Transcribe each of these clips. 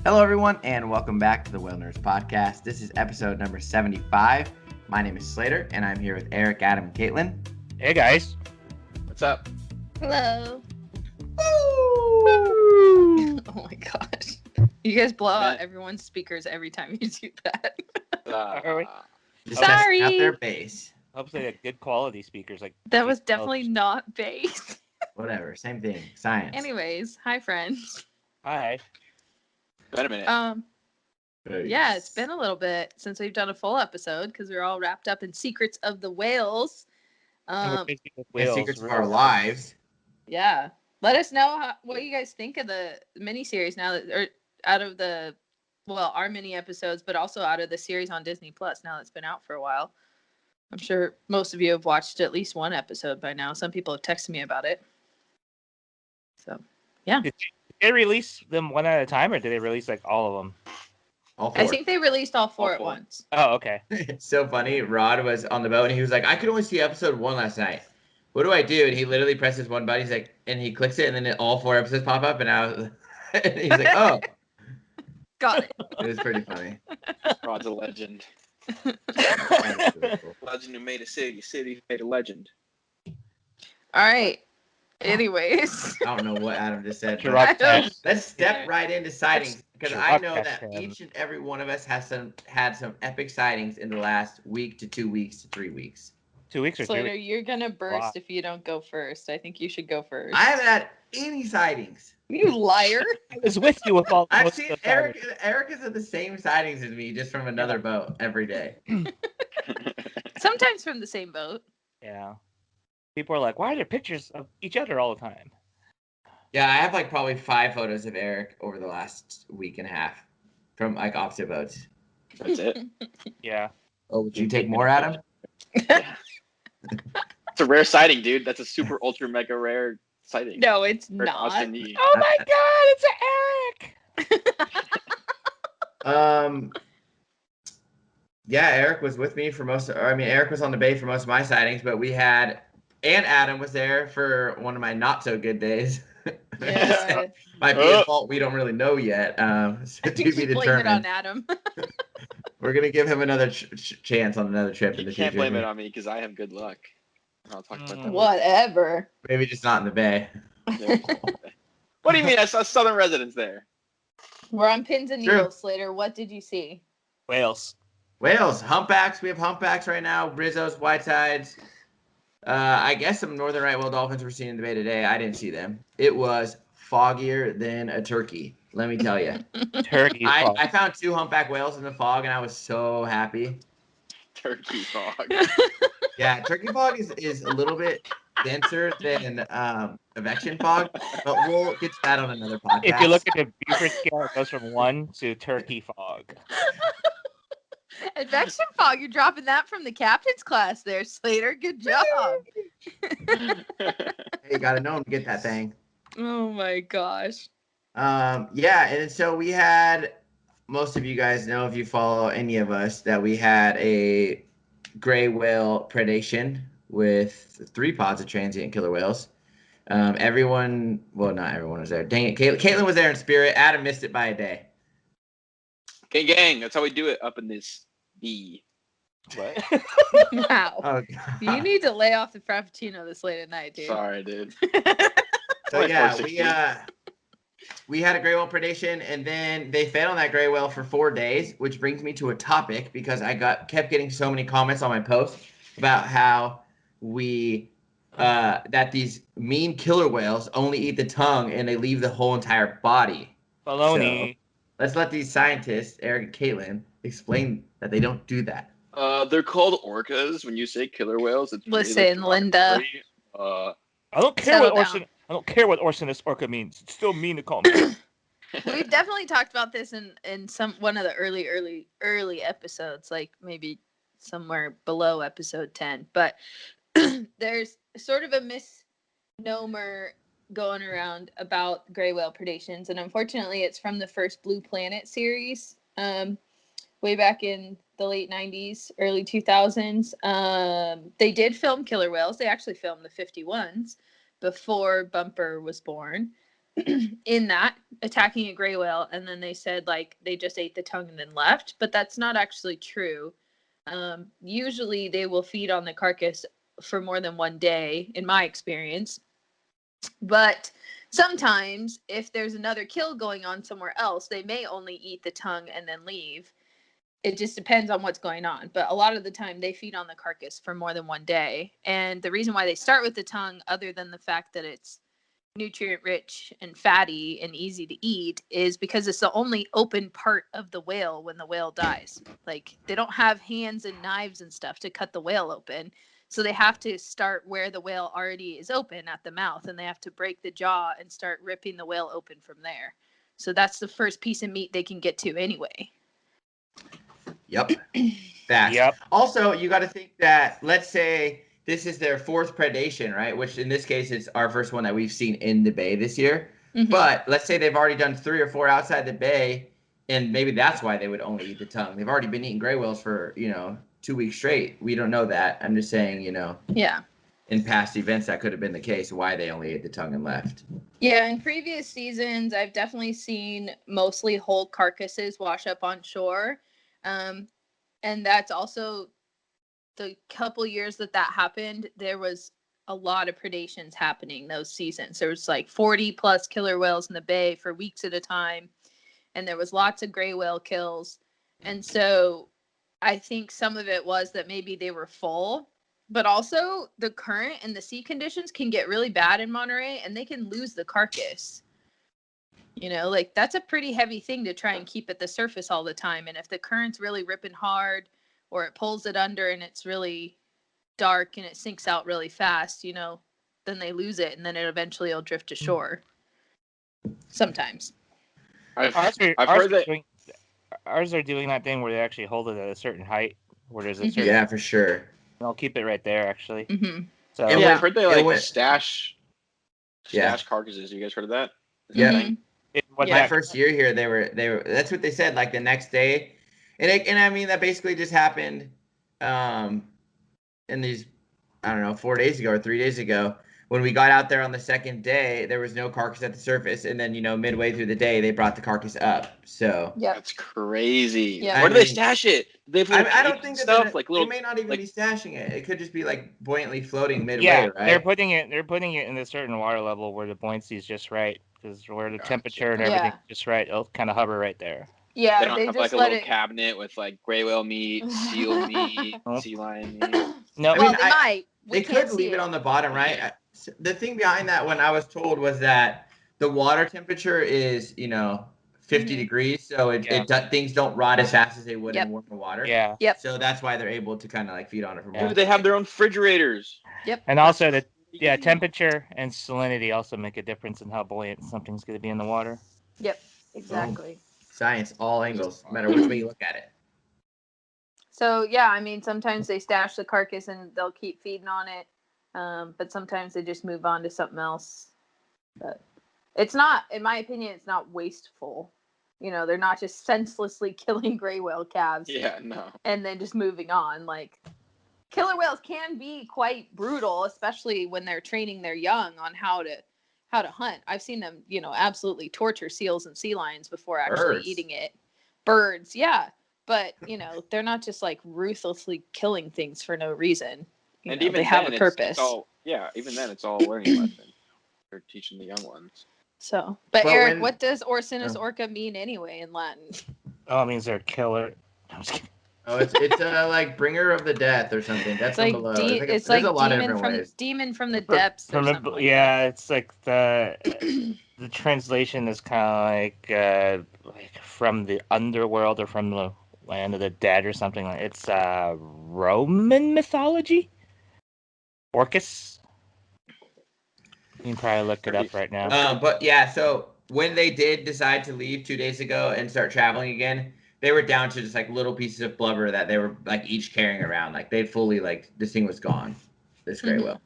Hello, everyone, and welcome back to the Whale Nerds Podcast. This is episode number 75. My name is Slater, and I'm here with Eric, Adam, and Caitlin. Hey, guys. What's up? Hello. Woo! Oh my gosh. You guys blow out everyone's speakers every time you do that. Just Sorry. testing out their bass. Hopefully, like good quality speakers. Like That was definitely not bass. Whatever, same thing. Science. Anyways, hi friends. Hi. Wait a minute. Yeah, it's been a little bit since we've done a full episode because we're all wrapped up in Secrets of the Whales. And we're busy with The whales. secrets of our lives. Yeah. Let us know what you guys think of the miniseries now that, or out of the, well, our mini episodes, but also out of the series on Disney Plus now that's been out for a while. I'm sure most of you have watched at least one episode by now. Some people have texted me about it. So, yeah. Did they release them one at a time, or did they release like all of them? All four. I think they released all four All at four. once. Oh, okay. It's so funny. Rod was on the boat, and he was like, I could only see episode 1 last night. What do I do? And he literally presses one button. He's like, and he clicks it, and then all 4 episodes pop up, and and he's like, oh. Got it. It was pretty funny. Rod's a legend. That was really cool. Legend who made a city. City who made a legend. All right. Anyways. I don't know what Adam just said. Sure, but Rob- let's step right into sightings, because Sure, I know Rob- that Cam. each and every one of us has had some epic sightings in the last week to 2 weeks to 3 weeks. 2 weeks or 3 Slater, weeks? you're going to burst Wow. if you don't go first. I think you should go first. I haven't had any sightings. You liar. I was with you with all. I've most seen of the Eric. sightings. Eric is at the same sightings as me, just from another boat every day. Sometimes from the same boat. Yeah. People are like, "Why are there pictures of each other all the time?" Yeah, I have like probably 5 photos of Eric over the last week and a half from like opposite boats. That's it. Yeah. Oh, would you take more, Adam? Yeah. It's a rare sighting, dude. That's a super ultra mega rare sighting. No, it's For not. us and you. Oh my God! It's Eric. Yeah, Eric was with me for Eric was on the bay for most of my sightings, but and Adam was there for one of my not so good days. Yeah. So, might be a fault we don't really know yet. So to You be should blame it on determined. Adam. We're gonna give him another chance on another trip in You the can't future. blame it on me because I have good luck. I'll talk about that. Whatever. Maybe just not in the bay. later. What do you mean? I saw southern residents there. We're on pins and True. needles, Slater. What did you see? Whales. Whales, humpbacks. We have humpbacks right now. Brizzos, whitesides. I guess some northern right whale dolphins were seen in the bay today. I didn't see them. It was foggier than a turkey. Let me tell you. Turkey. I found 2 humpback whales in the fog, and I was so happy. Turkey fog. Yeah, turkey fog is a little bit denser than evection fog, but we'll get to that on another podcast. If you look at the Buford scale, it goes from 1 to turkey fog. Advection fog. You're dropping that from the captain's class there, Slater. Good job. Hey, you gotta know him to get that thing. Oh my gosh. Yeah, and so we had, most of you guys know if you follow any of us, that we had a gray whale predation with 3 pods of transient killer whales. Not everyone was there. Dang it, Caitlin was there in spirit. Adam missed it by a day. Gang. That's how we do it up in this B. What? Wow. Oh, You God. need to lay off the frappuccino this late at night, dude. Sorry, dude. So yeah, 24-16. we had a gray whale predation, and then they fed on that gray whale for 4 days, which brings me to a topic because I kept getting so many comments on my post about how that these mean killer whales only eat the tongue and they leave the whole entire body. Baloney. Let's let these scientists, Eric and Caitlin, explain that they don't do that. They're called orcas. When you say killer whales, it's really, Listen, Linda. derogatory. I don't care Settle what down. I don't care what Orcinus orca means. It's still mean to call me. We've definitely talked about this in one of the early episodes, like maybe somewhere below episode 10. But there's sort of a misnomer going around about gray whale predations, and unfortunately, it's from the first Blue Planet series, way back in the late 90s, early 2000s. They did film killer whales. They actually filmed the 51s before Bumper was born. in that attacking a gray whale, and then they said like they just ate the tongue and then left, but that's not actually true. Usually they will feed on the carcass for more than 1 day, in my experience. But sometimes, if there's another kill going on somewhere else, they may only eat the tongue and then leave. It just depends on what's going on. But a lot of the time, they feed on the carcass for more than 1 day. And the reason why they start with the tongue, other than the fact that it's nutrient rich and fatty and easy to eat, is because it's the only open part of the whale when the whale dies. Like, they don't have hands and knives and stuff to cut the whale open, so they have to start where the whale already is open at the mouth, and they have to break the jaw and start ripping the whale open from there. So that's the first piece of meat they can get to anyway. Yep. Facts. Yep. Also, you got to think that, let's say this is their 4th predation, right? Which in this case, it's our first one that we've seen in the bay this year. Mhm. But let's say they've already done 3 or 4 outside the bay, and maybe that's why they would only eat the tongue. They've already been eating gray whales for, 2 weeks straight. We don't know that. I'm just saying, Yeah. in past events, that could have been the case, why they only ate the tongue and left. Yeah, in previous seasons, I've definitely seen mostly whole carcasses wash up on shore. And that's also the couple years that happened, there was a lot of predations happening those seasons. There was like 40 plus killer whales in the bay for weeks at a time, and there was lots of gray whale kills. And so I think some of it was that maybe they were full, but also the current and the sea conditions can get really bad in Monterey, and they can lose the carcass. Like, that's a pretty heavy thing to try and keep at the surface all the time. And if the current's really ripping hard, or it pulls it under and it's really dark and it sinks out really fast, then they lose it, and then it eventually will drift to shore. Sometimes. I've Ours heard that. are doing that thing where they actually hold it at a certain height, where there's a Mhm. certain. Yeah, for sure. They'll keep it right there, actually. Mm-hmm. So And Yeah, when- I've heard they and like when- stash Yeah. carcasses. You guys heard of that? Is that Yeah. a thing? what My that- first year here, they were. That's what they said. Like the next day, and I mean that basically just happened, in these, I don't know, 4 days ago or 3 days ago, when we got out there on the second day, there was no carcass at the surface, and then midway through the day they brought the carcass up. So Yep. That's crazy. Yeah. Where do I they mean, stash it? Do they have little I don't cages think and that stuff like they little. may not even like- be stashing it. It could just be like buoyantly floating midway, yeah, right? they're putting it in a certain water level where the buoyancy is just right, because where the Gotcha. temperature and Yeah. everything is just right, it'll kind of hover right there. Yeah, They don't have just like a let little it. cabinet with like gray whale meat, seal meat, Nope. sea lion meat. No, I Well, mean, they might. We They can't could leave see it on the bottom, right? The thing behind that, when I was told, was that the water temperature is, 50 Mhm. degrees, so things don't rot as fast as they would Yep. in warmer water. yeah, Yep. So that's why they're able to kind of like feed on it for more. Yeah. Dude, they have their own refrigerators. Yep. and also That's the crazy. temperature and salinity also make a difference in how buoyant something's going to be in the water. Yep. Exactly. Science, all angles, no matter which way you look at it. So yeah, I mean, sometimes they stash the carcass and they'll keep feeding on it, but sometimes they just move on to something else. But it's not, in my opinion, it's not wasteful. They're not just senselessly killing gray whale calves Yeah, no. and then just moving on. Like, killer whales can be quite brutal, especially when they're training their young on how to hunt. I've seen them, absolutely torture seals and sea lions before actually Birds. eating it. Birds, yeah. But, they're not just like ruthlessly killing things for no reason. And They even have then, a purpose. It's all, yeah, even then, it's all a learning lesson. They're teaching the young ones. So, but Well, Eric, when- what does Orcinus Oh. orca mean anyway in Latin? Oh, it means they're a killer. I'm just kidding. Oh, it's like bringer of the death or something. That's It's like from below. it's There's like a lot of demon different from ways. demon from the depths or something like yeah, it's like the translation is kind of like from the underworld or from the land of the dead or something like. It's Roman mythology. Orcus. You can probably look it up right now. But yeah, so when they did decide to leave 2 days ago and start traveling again, they were down to just like little pieces of blubber that they were like each carrying around. Like they fully this thing was gone. This gray Mhm. whale.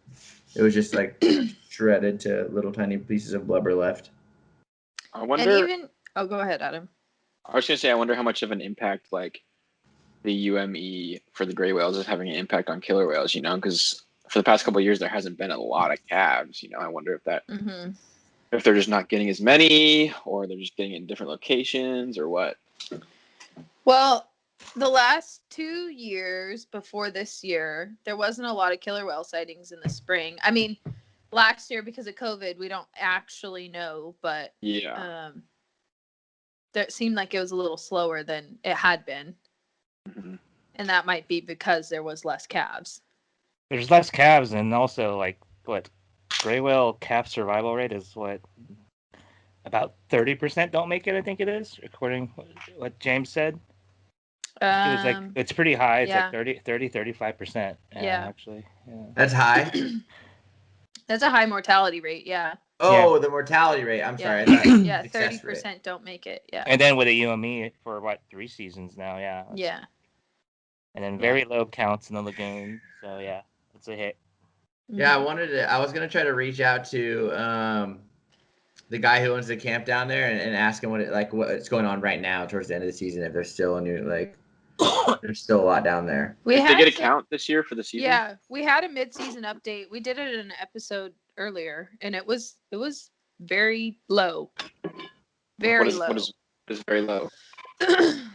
It was just like shredded to little tiny pieces of blubber left. I that. wonder. And even go ahead, Adam. I was gonna say, I wonder how much of an impact like the UME for the gray whales is having an impact on killer whales. Because for the past couple of years there hasn't been a lot of calves. I wonder if that Mm-hmm. if they're just not getting as many, or they're just getting in different locations, or what. Well, the last 2 years before this year, there wasn't a lot of killer whale sightings in the spring. I mean, last year because of COVID, we don't actually know, but Yeah. that seemed like it was a little slower than it had been. Mhm. And that might be because there was less calves. There's less calves, and also like what gray whale calf survival rate is about 30% don't make it. I think it is, according to what James said. It was like it's pretty high. It's yeah. like 35%. Yeah. Actually. Yeah. That's high. That's a high mortality rate. Yeah. Oh, the mortality rate. I'm Yeah. sorry. I thought Yeah. success 30% rate. don't make it. Yeah. And then with a UME for what 3 seasons now? Yeah. Yeah. And then very low counts in the lagoon. So yeah, it's a hit. Yeah, Mhm. I was gonna try to reach out to the guy who owns the camp down there and ask him what's going on right now towards the end of the season, if there's still a new there's still a lot down there. Did they get a count this year for the season? Yeah, we had a mid-season update. We did it in an episode earlier, and it was very low. Very low. What is very low?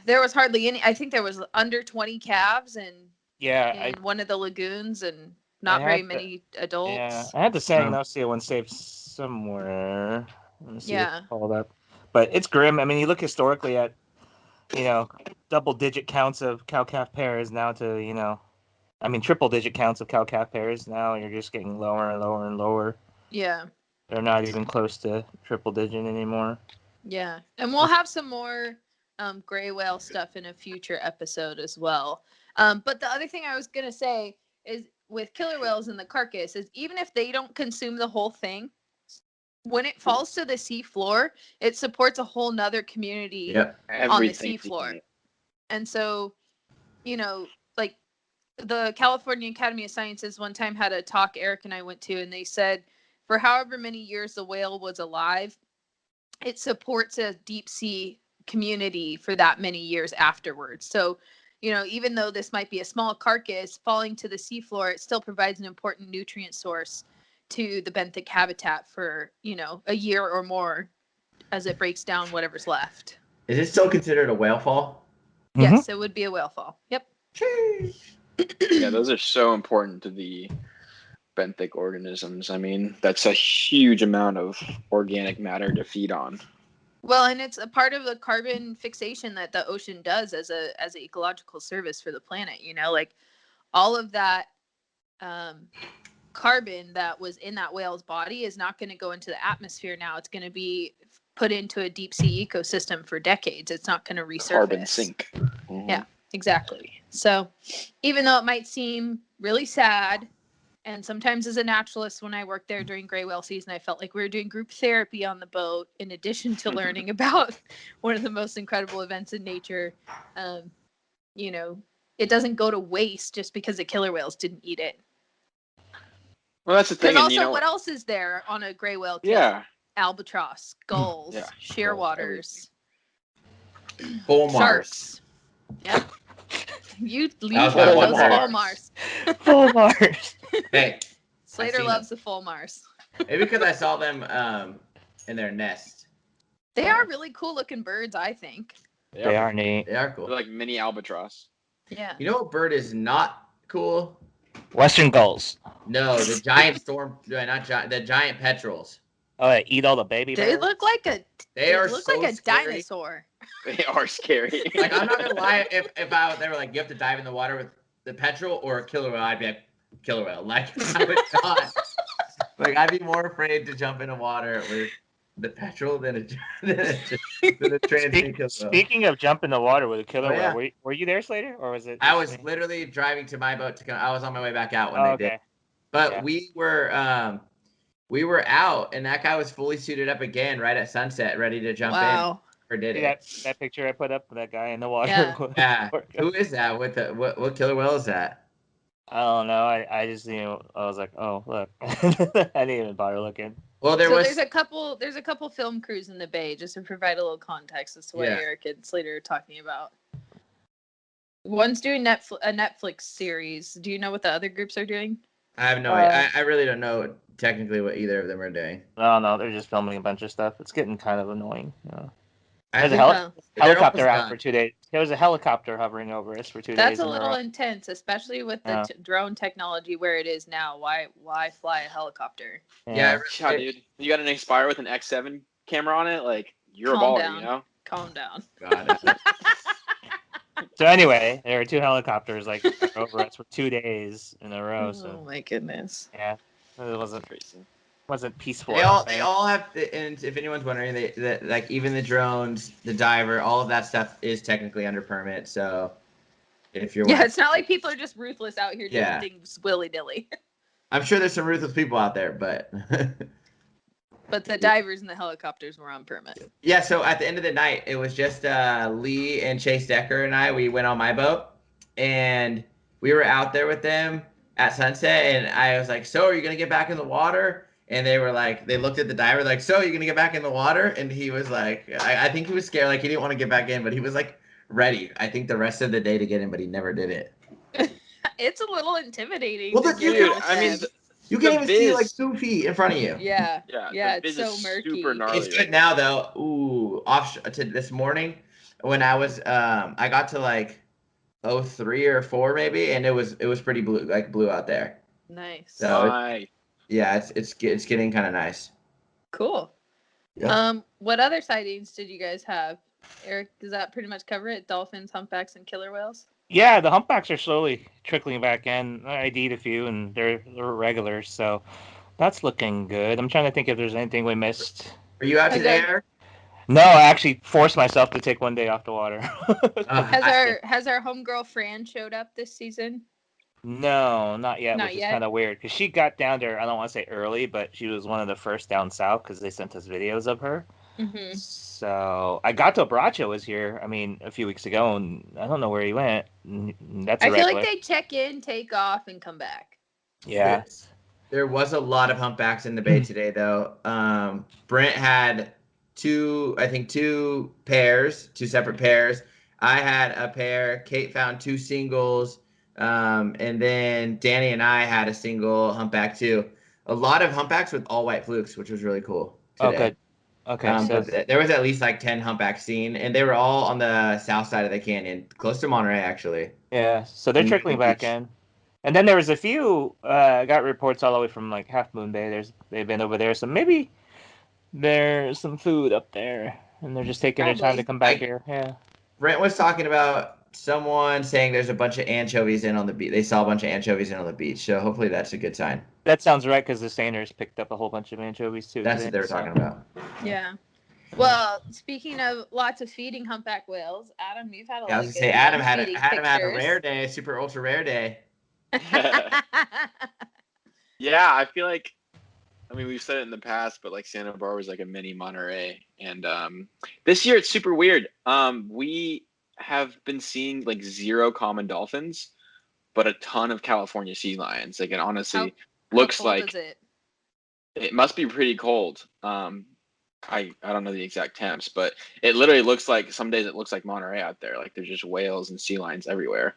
There was hardly any. I think there was under 20 calves in Yeah, one of the lagoons, and not very many adults. Yeah, I had the Sagnosia one saved somewhere. Let me see if Yeah. it's called up. But it's grim. I mean, you look historically at, double-digit counts of cow-calf pairs now to, triple-digit counts of cow-calf pairs now. You're just getting lower and lower and lower. Yeah. They're not even close to triple-digit anymore. Yeah, and we'll have some more gray whale stuff in a future episode as well. But the other thing I was gonna say is with killer whales and the carcass is even if they don't consume the whole thing, when it falls to the sea floor, it supports a whole nother community on the sea floor. And so, like the California Academy of Sciences one time had a talk Eric and I went to, and they said for however many years the whale was alive, it supports a deep sea community for that many years afterwards. So, even though this might be a small carcass falling to the seafloor, it still provides an important nutrient source to the benthic habitat for, a year or more as it breaks down whatever's left. Is it still considered a whale fall? Yes, it would be a whale fall. Yep. Yeah, those are so important to the benthic organisms. I mean, that's a huge amount of organic matter to feed on. Well, and it's a part of the carbon fixation that the ocean does as an ecological service for the planet. Like all of that carbon that was in that whale's body is not going to go into the atmosphere now. It's going to be put into a deep sea ecosystem for decades. It's not going to resurface. Carbon sink. Mm-hmm. Yeah, exactly. So even though it might seem really sad, and sometimes as a naturalist, when I worked there during gray whale season, I felt like we were doing group therapy on the boat, in addition to learning about one of the most incredible events in nature. It doesn't go to waste just because the killer whales didn't eat it. Well, that's the thing. Because also, what else is there on a gray whale kill? Yeah. Albatross, gulls, shearwaters, sharks. Yeah. You leave those fulmars. Fulmars. Hey. Slater loves the fulmars. Maybe because I saw them in their nest. They are really cool looking birds, I think. They are neat. They are cool. They're like mini albatross. Yeah. You know what bird is not cool? Western gulls. No, the giant the giant petrels. Oh, they eat all the baby birds? They look like a scary. dinosaur. They are scary. Like, I'm not gonna lie, if they were like, you have to dive in the water with the petrel or a killer whale, I'd be like, killer whale. Like, I would not. Like, I'd be more afraid to jump into water with the petrel than a transient killer whale. Speaking of jumping in the water with a killer whale, were you there, Slater, or was it? I was literally driving to my boat I was on my way back out when they did. But we were out, and that guy was fully suited up again right at sunset, ready to jump in. Or did it? That picture I put up of that guy in the water. Yeah. Who is that? What killer whale is that? I don't know. I just I was like, oh look. I didn't even bother looking. Well, there's a couple film crews in the bay, just to provide a little context as to what Eric and Slater are talking about. One's doing a Netflix series. Do you know what the other groups are doing? I have no idea. I really don't know technically what either of them are doing. No, they're just filming a bunch of stuff. It's getting kind of annoying. I There's a think Oh, they're helicopter almost out done. for 2 days. There was a helicopter hovering over us for 2 that's days a in a little row. intense, especially with the Yeah. drone technology where it is now. Why fly a helicopter? Yeah, Yeah, dude. You got an Aspire with an X7 camera on it, like you're Calm a baller, down. you know? Calm down. God. So anyway, there were 2 helicopters like over us for 2 days in a row. Oh So my goodness. yeah, it Crazy. wasn't peaceful. They out all there. have, and if anyone's wondering, like even the drones, the diver, all of that stuff is technically under permit. So if you're Yeah, wondering, it's not like people are just ruthless out here Yeah. doing things willy nilly. I'm sure there's some ruthless people out there, but But the divers and the helicopters were on permit. yeah. So at the end of the night, it was just Lee and Chase Decker and I. We went on my boat, and we were out there with them at sunset. And I was like, "So, are you gonna get back in the water?" And they were like, they looked at the diver like, "So, you gonna get back in the water?" And he was like, I think he was scared, like he didn't want to get back in, but he was like ready. I think the rest of the day to get in, but he never did it. It's a little intimidating. Well, to but you get Dude, in I mean, the You can't The even see viz- like 2 feet in front of you. yeah, the it's viz so is murky. super gnarly. It's good now though. Ooh, off to this morning when I was I got to like 03 or 4 maybe, and it was pretty blue out there. Nice. So Nice. yeah, it's getting kind of nice. Cool. Yeah. What other sightings did you guys have? Eric, does that pretty much cover it? Dolphins, humpbacks, and killer whales? Yeah, the humpbacks are slowly trickling back in. I ID'd a few, and they're regulars, so that's looking good. I'm trying to think if there's anything we missed. Are you out Has today, our- Eric? No, I actually forced myself to take one day off the water. Has our homegirl Fran showed up this season? No, not yet, Not which yet? is kind of weird because she got down there. I don't want to say early, but she was one of the first down south because they sent us videos of her. Mm-hmm. So I got to Bracho was here. I mean, a few weeks ago, and I don't know where he went. That's a I feel regular. like they check in, take off, and come back. Yeah. There was a lot of humpbacks in the bay today, though. Brent had two pairs, 2 separate pairs. I had a pair. Kate found 2 singles. And then Danny and I had a single humpback too. A lot of humpbacks with all white flukes, which was really cool today. Oh, good. Okay, so But there was at least like 10 humpbacks seen, and they were all on the south side of the canyon, close to Monterey, actually. yeah, so they're And trickling back beach. in. And then there was a few got reports all the way from like Half Moon Bay. They've been over there, so maybe there's some food up there, and they're just taking their time Probably. to come back here. Yeah. Brent was talking about someone saying there's a bunch of anchovies in on the beach. They saw a bunch of anchovies in on the beach, so hopefully that's a good sign. That sounds right because the Sanders picked up a whole bunch of anchovies too. That's today, what they were so- talking about. Yeah. Well, speaking of lots of feeding humpback whales, Adam, you've had a lot Yeah, I was of gonna good say Adam feeding had a pictures. rare day, super ultra rare day. Yeah, I feel like, I mean, we've said it in the past, but like Santa Barbara was like a mini Monterey, and this year it's super weird. We have been seeing like 0 common dolphins, but a ton of California sea lions. Like, it honestly looks How cold like is it? it must be pretty cold. I don't know the exact temps, but it literally looks like some days it looks like Monterey out there. Like there's just whales and sea lions everywhere.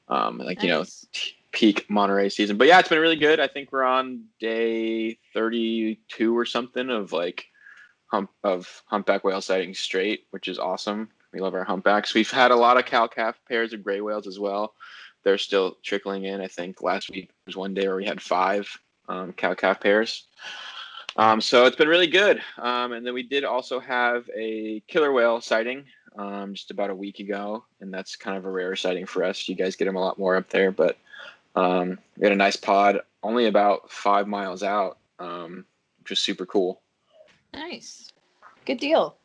Like, you know, Nice. peak Monterey season. But yeah, it's been really good. I think we're on day 32 or something of like humpback whale sightings straight, which is awesome. We love our humpbacks. We've had a lot of cow-calf pairs of gray whales as well. They're still trickling in. I think last week was one day where we had 5 cow-calf pairs. So it's been really good. And then we did also have a killer whale sighting just about a week ago, and that's kind of a rare sighting for us. You guys get them a lot more up there, but we had a nice pod only about 5 miles out, which was super cool. Nice. Good deal.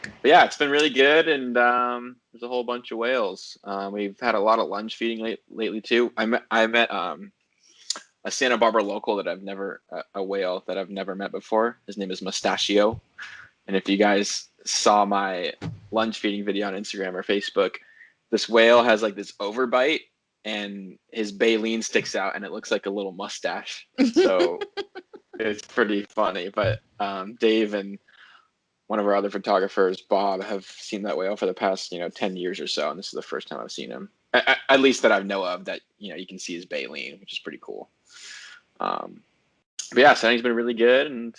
But yeah, it's been really good, and there's a whole bunch of whales. We've had a lot of lunge feeding lately too. I met a Santa Barbara local that I've never a whale that I've never met before. His name is Mustachio, and if you guys saw my lunge feeding video on Instagram or Facebook, this whale has like this overbite, and his baleen sticks out, and it looks like a little mustache. So it's pretty funny. But Dave and one of our other photographers, Bob, have seen that whale for the past 10 years or so, and this is the first time I've seen him, at least that I know of, that you can see his baleen, which is pretty cool. But yeah, sightings been really good and a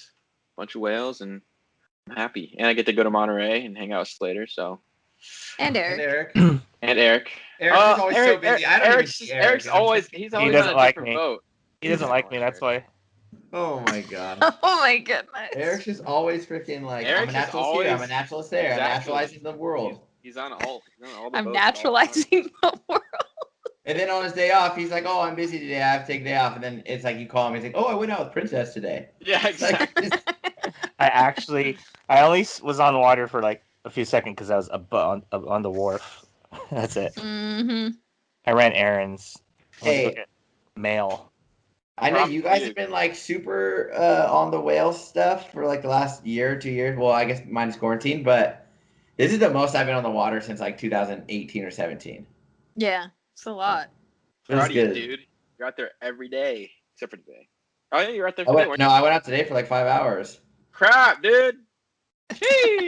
bunch of whales, and I'm happy. And I get to go to Monterey and hang out with Slater. So. And And Eric. Eric. And Eric. Eric's just always so busy. I don't even see Eric. Eric's always he's always doesn't on a like different me. boat. He doesn't like me. That's why. Oh my god. Oh my goodness. Eric's just always freaking like, I'm a Eric's just naturalist here, I'm a always- naturalist there, I'm Exactly. naturalizing the world. He's on all the I'm boats naturalizing the world. And then on his day off, he's like, oh, I'm busy today, I have to take a day off. And then it's like you call him, he's like, oh, I went out with Princess today. Yeah, It's like, exactly. I only was on water for like a few seconds because I was on the wharf. That's it. Mm-hmm. I ran errands. I went to Hey. go get mail. I know you guys have been like super on the whale stuff for like the last year, 2 years. Well, I guess minus quarantine, but this is the most I've been on the water since like 2018 or 17. Yeah, it's a lot. It was Proud of you, good. dude. You're out there every day, except for today. Oh yeah, you're out there I today. went out today for like 5 hours. Crap, dude.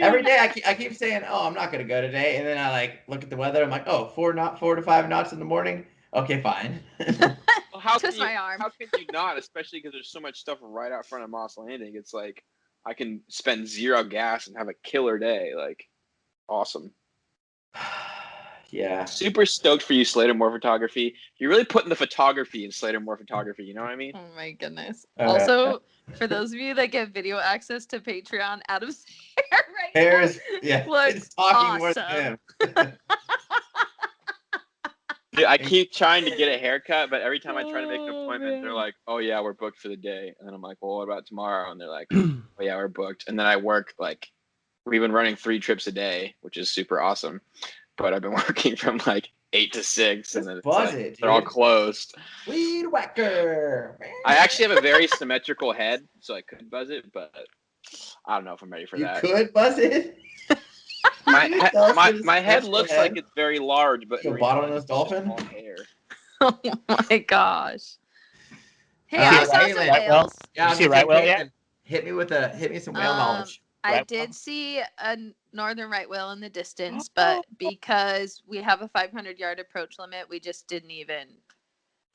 Every day I keep saying, oh, I'm not going to go today. And then I like look at the weather. I'm like, oh, 4 to 5 knots in the morning. Okay, fine. Well, how Twist can you, my arm. How can you not? Especially because there's so much stuff right out front of Moss Landing. It's like I can spend 0 gas and have a killer day. Like, awesome. Yeah. Super stoked for you, Slater More Photography. You're really putting the photography in Slater More Photography. You know what I mean? Oh my goodness. All Also, for those of you that get video access to Patreon, Adam's hair right Hair now is, yeah, looks it's talking more awesome. than him. Dude, I keep trying to get a haircut, but every time I try to make an Oh, appointment, man. they're like, "Oh yeah, we're booked for the day." And then I'm like, "Well, what about tomorrow?" And they're like, "Oh yeah, we're booked." And then I work like we've been running 3 trips a day, which is super awesome. But I've been working from like 8 to 6, and Just then it's buzz like, it, they're all dude. closed. Weed whacker. I actually have a very symmetrical head, so I could buzz it, but I don't know if I'm ready for You that. could buzz it. My You tell us what my is head symmetrical looks head. like it's very large, but in You a bottlenose reality, it's just dolphin? all hair. Oh my gosh. Hey, You I see saw Right some Whale? whales. Yeah, I was You see gonna say, right whale yet? Caitlin, hit me some whale knowledge. I Right did whale? see a northern right whale in the distance, but because we have a 500-yard approach limit, we just didn't even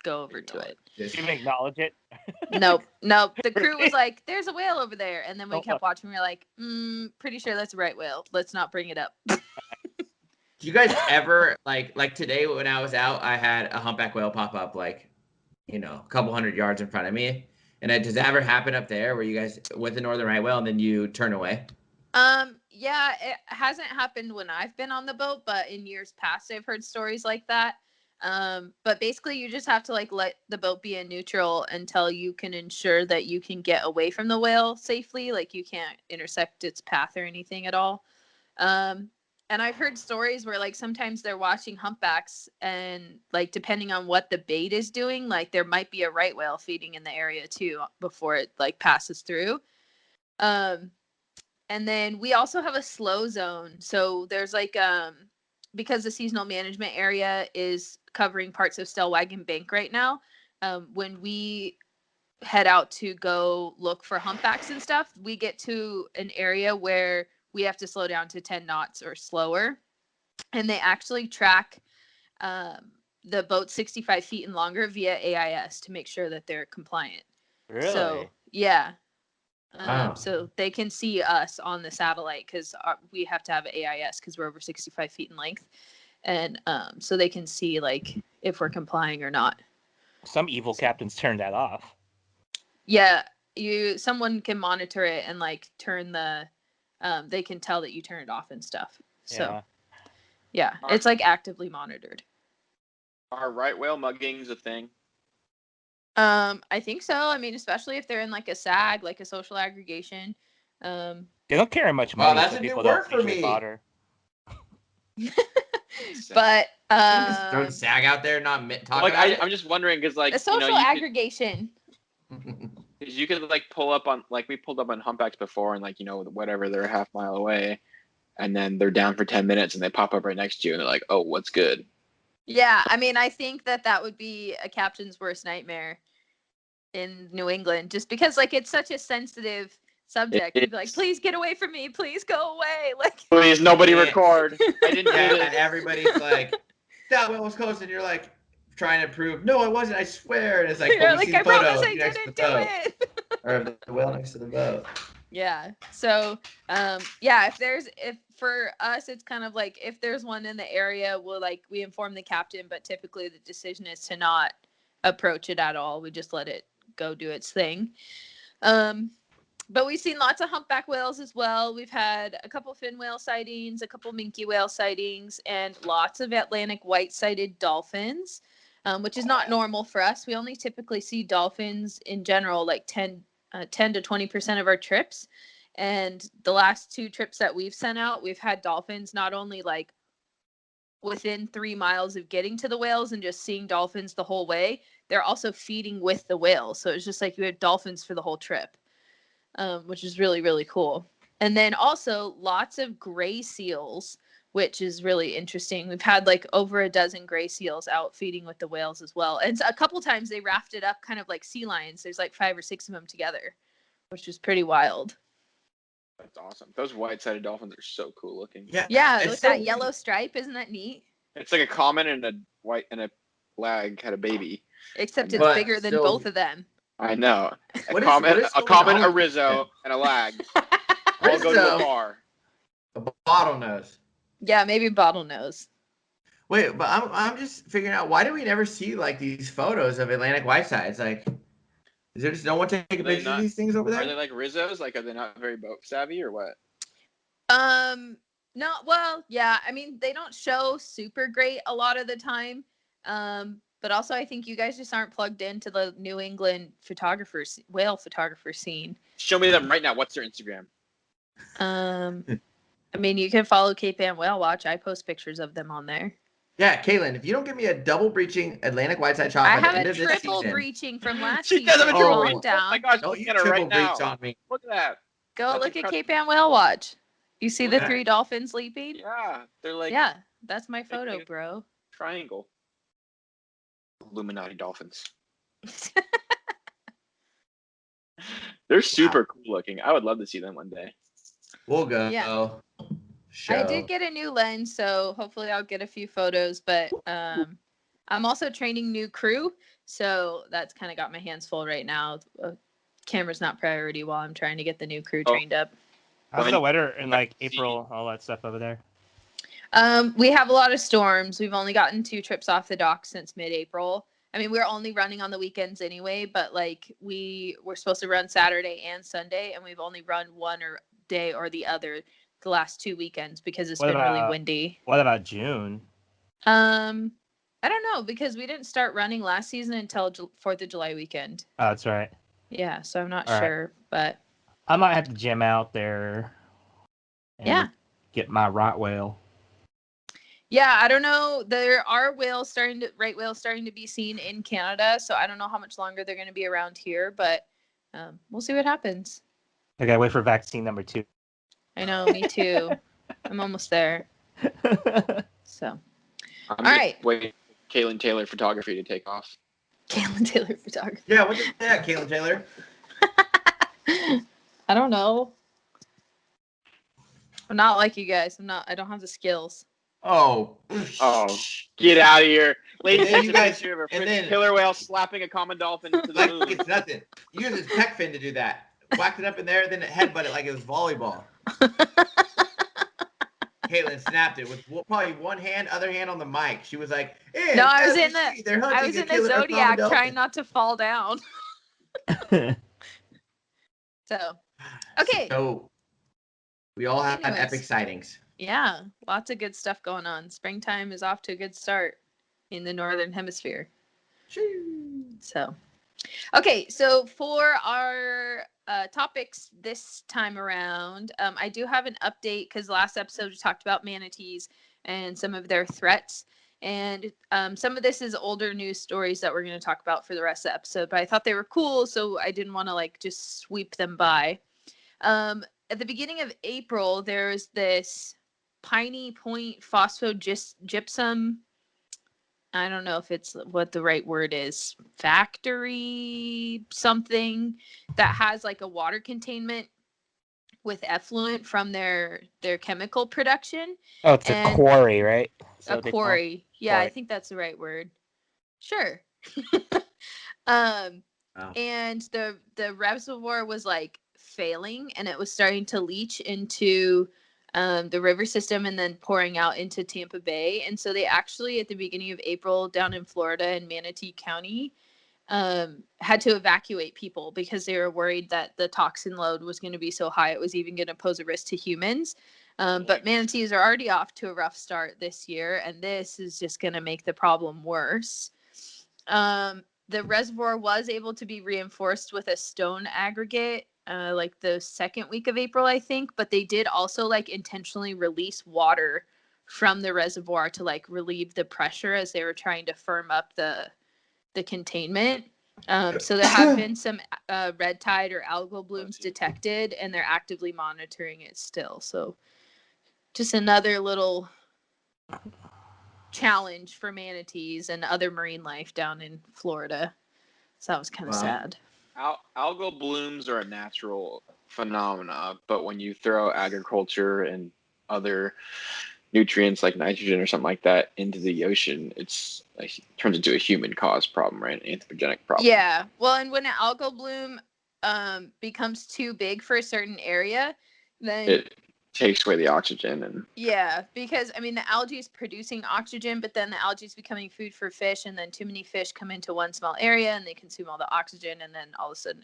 go over to it. Just- You acknowledge it. Nope. The crew was like, "There's a whale over there," and then we Don't kept look. watching. We were like, "Pretty sure that's a right whale. Let's not bring it up." Do you guys ever like today when I was out, I had a humpback whale pop up like, a couple hundred yards in front of me. And does that ever happen up there where you guys with the northern right whale and then you turn away? Yeah, it hasn't happened when I've been on the boat, but in years past, I've heard stories like that. But basically, you just have to like let the boat be in neutral until you can ensure that you can get away from the whale safely. Like you can't intersect its path or anything at all. And I've heard stories where like sometimes they're watching humpbacks and like depending on what the bait is doing, like there might be a right whale feeding in the area too before it like passes through. And then we also have a slow zone. So there's like because the seasonal management area is covering parts of Stellwagen Bank right now. When we head out to go look for humpbacks and stuff, we get to an area where we have to slow down to 10 knots or slower. And they actually track the boat 65 feet and longer via AIS to make sure that they're compliant. Really? So, yeah. Wow. So they can see us on the satellite because we have to have AIS because we're over 65 feet in length. And so they can see like if we're complying or not. Some evil captains turned that off. Yeah, someone can monitor it and like turn the they can tell that you turn it off and stuff. So yeah, it's like actively monitored. Are right whale muggings a thing? I think so. I mean, especially if they're in like a SAG, like a social aggregation. They don't carry much Wow, money, that's so a new people word don't for usually me. bother. But You just throw the SAG out there, not talk Like about I'm just wondering because like a social aggregation. Because you could like pull up on like we pulled up on humpbacks before and like whatever they're a half mile away, and then they're down for 10 minutes and they pop up right next to you and they're like, oh, what's good? Yeah, I mean, I think that would be a captain's worst nightmare in New England, just because like it's such a sensitive subject. You'd be like, please get away from me, please go away. Like, please nobody Yeah. record. I didn't do Yeah, this. and everybody's like, that whale was close, and you're like, trying to prove, no, I wasn't, I swear. And it's like, You're but we like, see the I photo promise of I you next to the didn't do boat. it. Or of the whale next to the boat. Yeah. So, yeah, if for us, it's kind of like if there's one in the area, we inform the captain, but typically the decision is to not approach it at all. We just let it go do its thing. But we've seen lots of humpback whales as well. We've had a couple fin whale sightings, a couple minke whale sightings, and lots of Atlantic white-sided dolphins, which is not normal for us. We only typically see dolphins in general, like 10 to 20% of our trips. And the last 2 trips that we've sent out, we've had dolphins not only like within 3 miles of getting to the whales and just seeing dolphins the whole way, they're also feeding with the whales. So it's just like you had dolphins for the whole trip. Which is really, really cool. And then also lots of gray seals, which is really interesting. We've had like over a dozen gray seals out feeding with the whales as well. And a couple times they rafted up kind of like sea lions. There's like 5 or 6 of them together, which is pretty wild. That's awesome. Those white-sided dolphins are so cool looking. Yeah, it's with so that weird. yellow stripe, isn't that neat? It's like a common and a white and a flag had a baby. Except it's But bigger than still- both of them. I know. What A is going common, on a with Rizzo, them? and a lag. All go to Rizzo? a bar. A bottlenose. Yeah, maybe bottlenose. Wait, but I'm just figuring out, why do we never see like these photos of Atlantic whitesides? Like, is there just no one taking Are they pictures of not- these things over there? Are they like Rizzos? Like, are they not very boat savvy or what? No, well, yeah. I mean, they don't show super great a lot of the time. But also I think you guys just aren't plugged into the New England whale photographer scene. Show me them right now. What's their Instagram? I mean, you can follow Cape Ann Whale Watch. I post pictures of them on there. Yeah, Caitlin, if you don't give me a double breaching Atlantic whiteside shot I by the have end a of this triple season, breaching from last She season. does have a triple Oh. breach. Calm down. Oh my gosh, don't looking you at her triple right now. breach on me. Look at that. Go That's look at incredible. Cape Ann Whale Watch. You see the Okay. 3 dolphins leaping? Yeah, they're like Yeah, that's my like photo, a- bro. triangle. Illuminati dolphins. They're super cool looking. I would love to see them one day. We'll go. Yeah. Show. I did get a new lens, so hopefully I'll get a few photos, but I'm also training new crew, so that's kind of got my hands full right now. Camera's not priority while I'm trying to get the new crew trained up. How's When- the weather in like See. April, all that stuff over there? We have a lot of storms. We've only gotten 2 trips off the dock since mid-April. I mean, we're only running on the weekends anyway, but like we're supposed to run Saturday and Sunday, and we've only run one day or the other the last 2 weekends because it's been really windy. What about June? I don't know because we didn't start running last season until 4th of July weekend. Oh, that's right. Yeah, so I'm not All right. sure, but I might have to jam out there. And yeah. Get my right whale. Yeah, I don't know. There are right whales starting to be seen in Canada, so I don't know how much longer they're going to be around here, but we'll see what happens. I gotta wait for vaccine number 2. I know, me too. I'm almost there. So, I'm all just right. waiting for Kaylin Taylor photography to take off. Caitlin Taylor photography. Yeah, what's that, Caitlin Taylor? I don't know. I'm not like you guys. I don't have the skills. Oh. Oh, get out of here. Ladies then and you gentlemen, guys- you have a and freaking then- killer whale slapping a common dolphin to the Like moon. it's nothing. You use his pec fin to do that. Whacked it up in there, then it headbutt it like it was volleyball. Caitlin snapped it with probably one hand, other hand on the mic. She was like, "Hey, No, I was as in you the- see, they're hunting I was a in the killer common Zodiac dolphin." trying not to fall down. So, okay. So we all have Anyways. epic sightings. Yeah, lots of good stuff going on. Springtime is off to a good start in the Northern Hemisphere. So, okay, so for our topics this time around, I do have an update because last episode we talked about manatees and some of their threats. And some of this is older news stories that we're going to talk about for the rest of the episode, but I thought they were cool, so I didn't want to like just sweep them by. At the beginning of April, there's this Piney Point phosphogypsum. I don't know if it's what the right word is. Factory something that has like a water containment with effluent from their chemical production. Oh, it's And- a quarry, right? A quarry. Yeah, I think that's the right word. Sure. Wow. And the reservoir was like failing, and it was starting to leach into the river system and then pouring out into Tampa Bay. And so they actually, at the beginning of April, down in Florida in Manatee County, had to evacuate people because they were worried that the toxin load was going to be so high it was even going to pose a risk to humans. But manatees are already off to a rough start this year, and this is just going to make the problem worse. The reservoir was able to be reinforced with a stone aggregate like the second week of April, I think, but they did also like intentionally release water from the reservoir to like relieve the pressure as they were trying to firm up the containment. So there have been some red tide or algal blooms detected, and they're actively monitoring it still. So just another little challenge for manatees and other marine life down in Florida. So that was kind of sad. Algal blooms are a natural phenomena, but when you throw agriculture and other nutrients like nitrogen or something like that into the ocean, it turns into a human caused problem, right? An anthropogenic problem. Yeah. Well, and when an algal bloom becomes too big for a certain area, then it takes away the oxygen. And yeah, because I mean the algae is producing oxygen, but then the algae is becoming food for fish, and then too many fish come into one small area and they consume all the oxygen, and then all of a sudden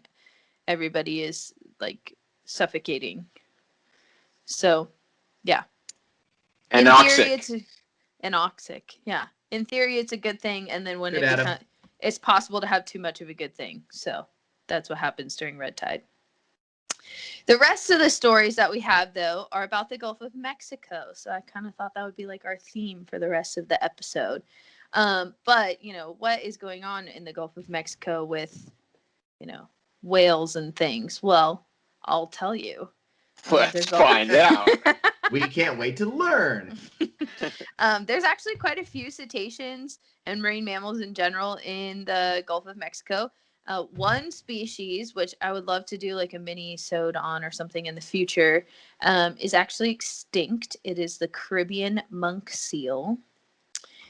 everybody is like suffocating. So yeah, anoxic. In theory it's anoxic. Yeah, in theory it's a good thing, and then when Good, it Adam. becomes, it's possible to have too much of a good thing. So that's what happens during red tide. The rest of the stories that we have, though, are about the Gulf of Mexico. So I kind of thought that would be like our theme for the rest of the episode. But, you know, what is going on in the Gulf of Mexico with, you know, whales and things? Well, I'll tell you. Let's find out. We can't wait to learn. There's actually quite a few cetaceans and marine mammals in general in the Gulf of Mexico. One species, which I would love to do like a mini-sode on or something in the future, is actually extinct. It is the Caribbean monk seal.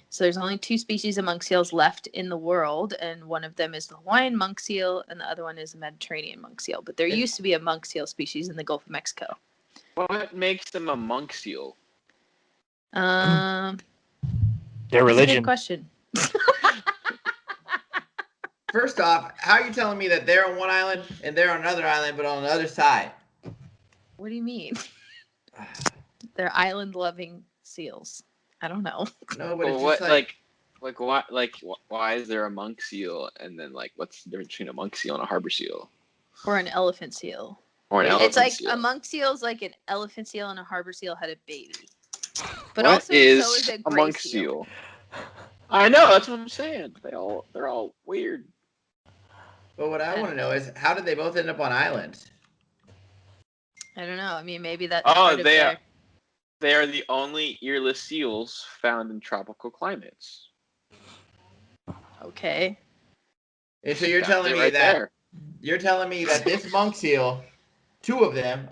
So there's only 2 species of monk seals left in the world, and one of them is the Hawaiian monk seal, and the other one is the Mediterranean monk seal. But there used to be a monk seal species in the Gulf of Mexico. What makes them a monk seal? Their That's religion. a good question. First off, how are you telling me that they're on one island and they're on another island, but on the other side? What do you mean? They're island-loving seals. I don't know. No, but it's Well, just why is there a monk seal, and then like what's the difference between a monk seal and a harbor seal? Or an elephant seal. Or an elephant It's like seal. a monk seal is like an elephant seal, and a harbor seal had a baby. But What also, is so is a a gray monk seal. seal? I know, that's what I'm saying. They're all weird. But what I want to know is how did they both end up on islands? I don't know. I mean, maybe that's Oh, they are the only earless seals found in tropical climates. Okay. And so you're telling me that this monk seal, 2 of them,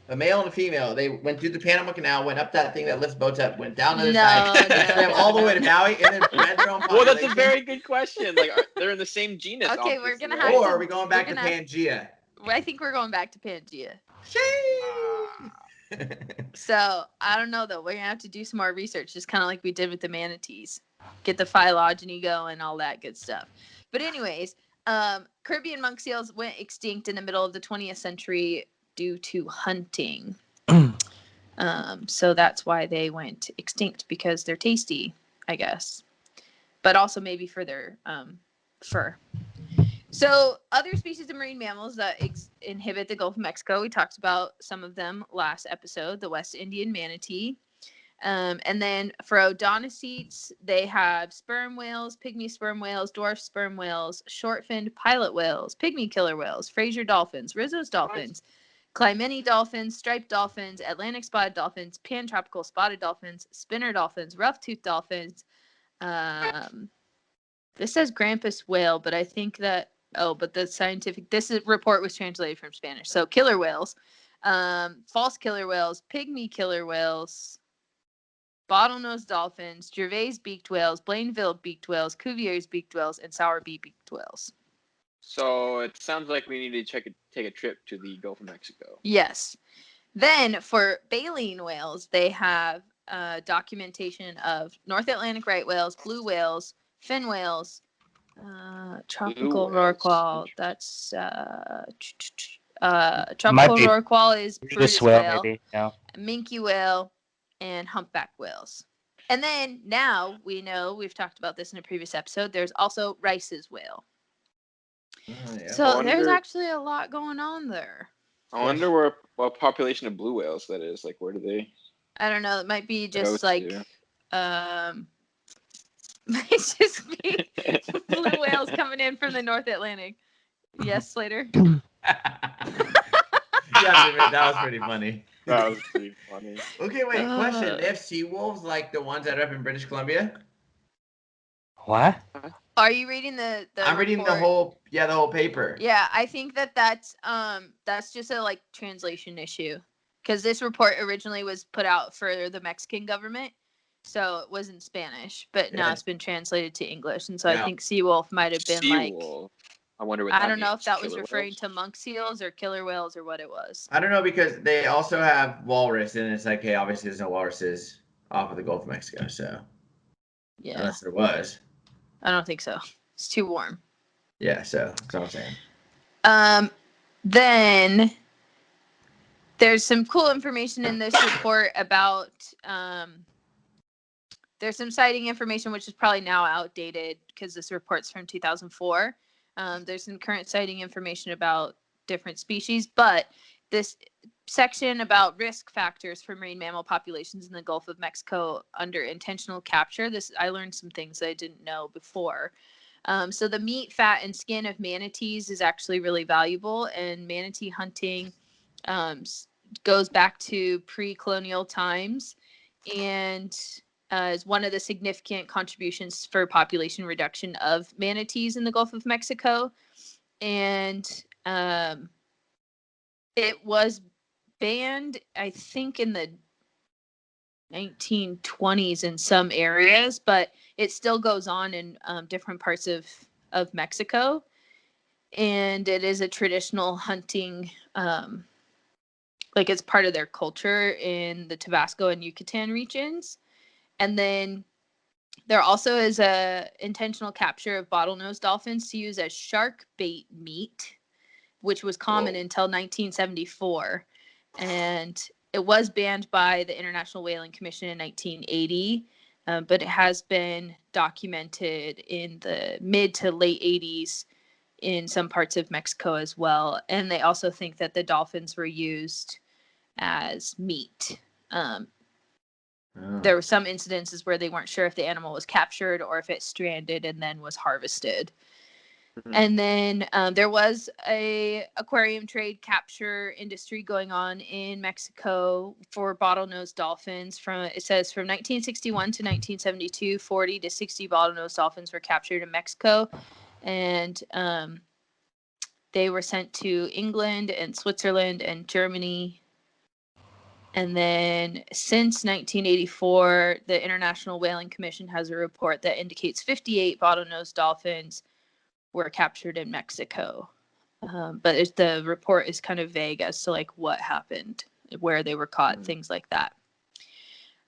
a male and a female, they went through the Panama Canal, went up that thing that lifts boats up, went down the other side, swam all the way to Maui, and then bred their own population. Well, that's a very good question. Like, they're in the same genus. Okay, we're gonna have Or are we going back to Pangea? I think we're going back to Pangea. So I don't know though. We're gonna have to do some more research, just kind of like we did with the manatees. Get the phylogeny going, all that good stuff. But anyways, Caribbean monk seals went extinct in the middle of the 20th century due to hunting. So that's why they went extinct, because they're tasty, I guess. But also maybe for their fur. So other species of marine mammals that inhabit the Gulf of Mexico, we talked about some of them last episode, the West Indian manatee. And then for odontocetes, they have sperm whales, pygmy sperm whales, dwarf sperm whales, short-finned pilot whales, pygmy killer whales, Fraser dolphins, Rizzo's dolphins, Clymene dolphins, striped dolphins, Atlantic spotted dolphins, pan-tropical spotted dolphins, spinner dolphins, rough-toothed dolphins. This says Grampus whale, but I think that but the report was translated from Spanish. So killer whales, false killer whales, pygmy killer whales, bottlenose dolphins, Gervais beaked whales, Blainville beaked whales, Cuvier's beaked whales, and Sowerby beaked whales. So it sounds like we need to take a trip to the Gulf of Mexico. Yes. Then for baleen whales, they have documentation of North Atlantic right whales, blue whales, fin whales, tropical rorqual. That's tropical be rorqual is Brutus Brutus whale, whale, maybe. Yeah. minke whale, and humpback whales. And then now we know, we've talked about this in a previous episode, there's also Rice's whale. Yeah. So there's actually a lot going on there. I wonder what population of blue whales that is. Like, where do they? I don't know. It might be go just like, to? might just be blue whales coming in from the North Atlantic. Yes, Slater. Yeah, that was pretty funny. That was pretty funny. Okay, wait. Question: they have sea wolves like the ones that are up in British Columbia? What? Are you reading the I'm reading the report? whole paper. Yeah, I think that's just a like translation issue, because this report originally was put out for the Mexican government, so it was in Spanish, but now it's been translated to English, and so I think seawolf might have been Seawolf. I wonder what I that don't know means. if that was Killer referring whales? to monk seals or killer whales or what it was. I don't know, because they also have walrus, and it's like, hey, obviously there's no walruses off of the Gulf of Mexico, so Yeah, unless there was. I don't think so. It's too warm. Yeah, so that's what I'm saying. Then there's some cool information in this report about there's some sighting information which is probably now outdated because this report's from 2004. There's some current sighting information about different species, but this section about risk factors for marine mammal populations in the Gulf of Mexico under intentional capture, I learned some things that I didn't know before. So the meat, fat, and skin of manatees is actually really valuable, and manatee hunting goes back to pre-colonial times, and is one of the significant contributions for population reduction of manatees in the Gulf of Mexico. And it was banned, I think, in the 1920s in some areas, but it still goes on in different parts of Mexico. And it is a traditional hunting, like it's part of their culture in the Tabasco and Yucatan regions. And then there also is a intentional capture of bottlenose dolphins to use as shark bait meat, which was common until 1974. And it was banned by the International Whaling Commission in 1980, but it has been documented in the mid to late 80s in some parts of Mexico as well. And they also think that the dolphins were used as meat. There were some incidences where they weren't sure if the animal was captured or if it stranded and then was harvested. Mm-hmm. And then there was a aquarium trade capture industry going on in Mexico for bottlenose dolphins. It says from 1961 to 1972, 40 to 60 bottlenose dolphins were captured in Mexico, and they were sent to England and Switzerland and Germany. And then since 1984, the International Whaling Commission has a report that indicates 58 bottlenose dolphins were captured in Mexico. But the report is kind of vague as to like what happened, where they were caught, things like that.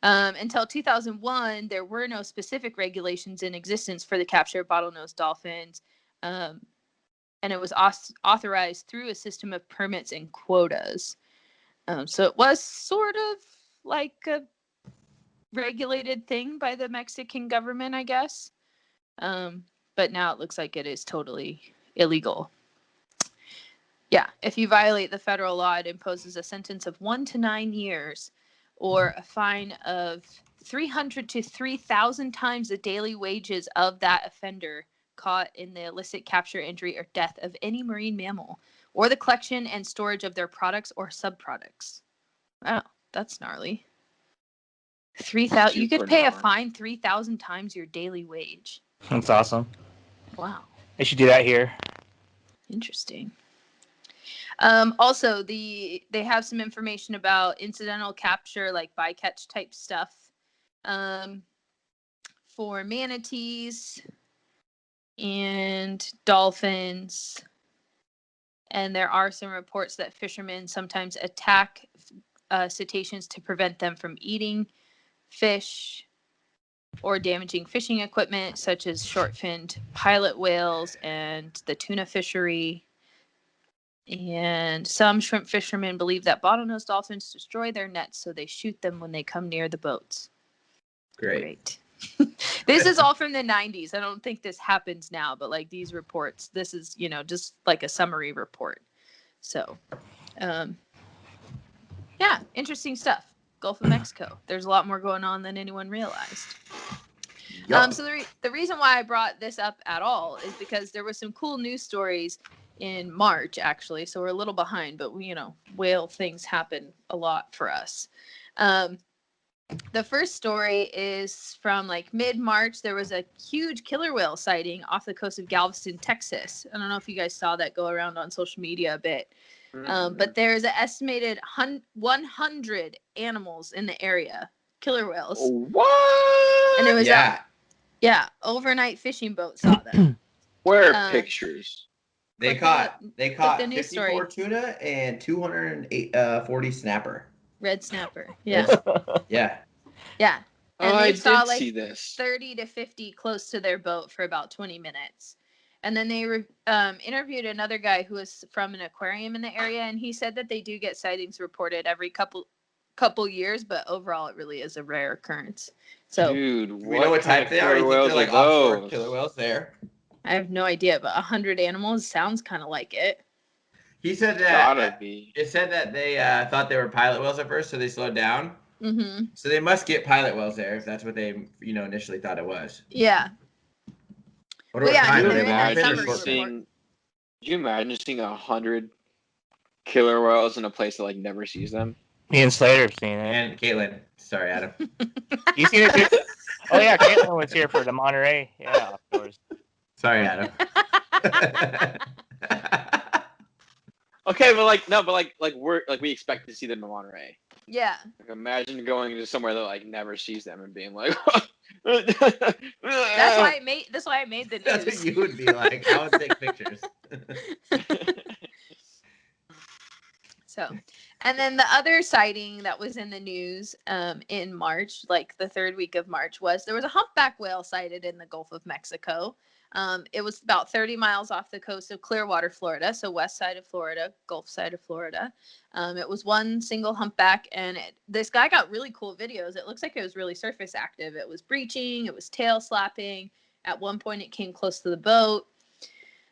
Until 2001, there were no specific regulations in existence for the capture of bottlenose dolphins. And it was authorized through a system of permits and quotas. So it was sort of like a regulated thing by the Mexican government, I guess. But now it looks like it is totally illegal. Yeah, if you violate the federal law, it imposes a sentence of 1 to 9 years or a fine of 300 to 3,000 times the daily wages of that offender caught in the illicit capture, injury, or death of any marine mammal, or the collection and storage of their products or subproducts. Wow, that's gnarly. 3,000. You could pay a fine 3,000 times your daily wage. That's awesome. Wow. They should do that here. Interesting. Also, they have some information about incidental capture, like bycatch type stuff. for manatees and dolphins. And there are some reports that fishermen sometimes attack cetaceans to prevent them from eating fish or damaging fishing equipment, such as short-finned pilot whales and the tuna fishery. And some shrimp fishermen believe that bottlenose dolphins destroy their nets, so they shoot them when they come near the boats. Great. This is all from the 90s. I don't think this happens now, but like these reports, this is, just like a summary report. So, yeah, interesting stuff. Gulf of Mexico. There's a lot more going on than anyone realized. Yup. So the reason why I brought this up at all is because there was some cool news stories in March, actually. So we're a little behind, but whale things happen a lot for us. The first story is from like mid-March. There was a huge killer whale sighting off the coast of Galveston, Texas. I don't know if you guys saw that go around on social media a bit. But there's an estimated 100 animals in the area, killer whales. What? And it was Yeah. Overnight fishing boat saw them. Where are pictures? They Click caught the news 54 story. tuna and 240 snapper. Red snapper. Yeah. Yeah. Yeah. And I they saw did like see this. 30 to 50 close to their boat for about 20 minutes. And then they interviewed another guy who was from an aquarium in the area, and he said that they do get sightings reported every couple years, but overall it really is a rare occurrence. So, dude, we know what type they are. You think they're like offshore killer whales there? I have no idea, but 100 animals sounds kind of like it. He said that gotta be. It said that they thought they were pilot whales at first, so they slowed down. Mm-hmm. So they must get pilot whales there if that's what they initially thought it was. Yeah. What time? Could you imagine seeing 100 killer whales in a place that like never sees them? Me and Slater have seen it. And Caitlin. Sorry, Adam. You seen it too? Oh yeah, Caitlin was here for the Monterey. Yeah, of course. Sorry, Adam. Okay, but we expect to see them in Monterey. Yeah. Like, imagine going to somewhere that like never sees them and being like, That's why I made the news. That's what you would be like. I would take pictures. So, and then the other sighting that was in the news in March, like the third week of March, was there was a humpback whale sighted in the Gulf of Mexico. It was about 30 miles off the coast of Clearwater, Florida, so west side of Florida, Gulf side of Florida. It was one single humpback, and this guy got really cool videos. It looks like it was really surface active. It was breaching, it was tail slapping. At one point, it came close to the boat.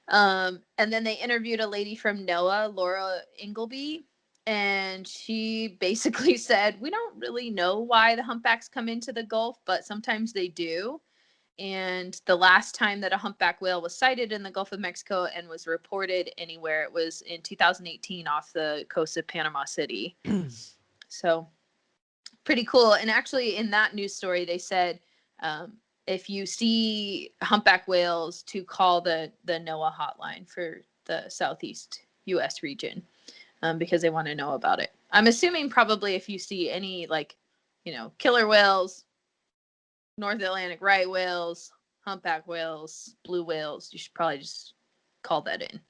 And then they interviewed a lady from NOAA, Laura Ingleby, and she basically said, we don't really know why the humpbacks come into the Gulf, but sometimes they do. And the last time that a humpback whale was sighted in the Gulf of Mexico and was reported anywhere, it was in 2018 off the coast of Panama City. So pretty cool. And actually in that news story, they said, if you see humpback whales, to call the NOAA hotline for the Southeast U.S. region, because they want to know about it. I'm assuming probably if you see any killer whales, North Atlantic right whales, humpback whales, blue whales, you should probably just call that in.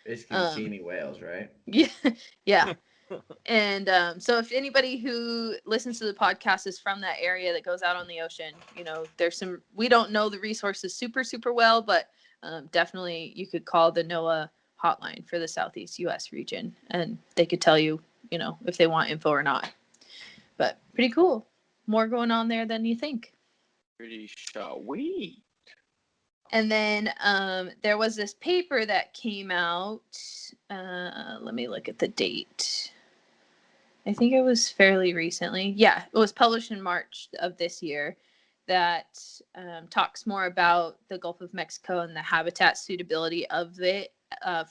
Basically, see any whales, right? Yeah, yeah. And so if anybody who listens to the podcast is from that area that goes out on the ocean, there's we don't know the resources super, super well, but definitely you could call the NOAA hotline for the Southeast U.S. region, and they could tell you, if they want info or not. But pretty cool. More going on there than you think. Pretty sweet. And then there was this paper that came out. Let me look at the date. I think it was fairly recently. Yeah, it was published in March of this year that talks more about the Gulf of Mexico and the habitat suitability of it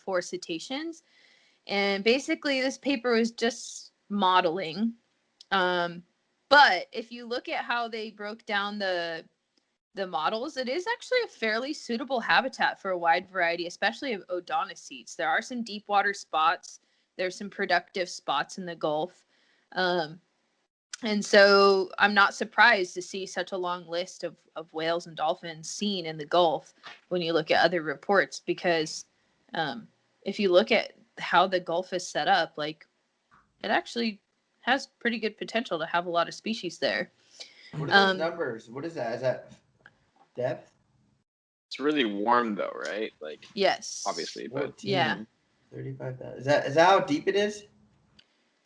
for cetaceans. And basically, this paper was just modeling. But if you look at how they broke down the models, it is actually a fairly suitable habitat for a wide variety, especially of odontocetes. There are some deep water spots. There's some productive spots in the Gulf. And so I'm not surprised to see such a long list of whales and dolphins seen in the Gulf when you look at other reports, because if you look at how the Gulf is set up, like, it actually has pretty good potential to have a lot of species there. What are those numbers? What is that? Is that depth? It's really warm though, right? Like, Yes. obviously, but 14, yeah. 35,000. Is that how deep it is?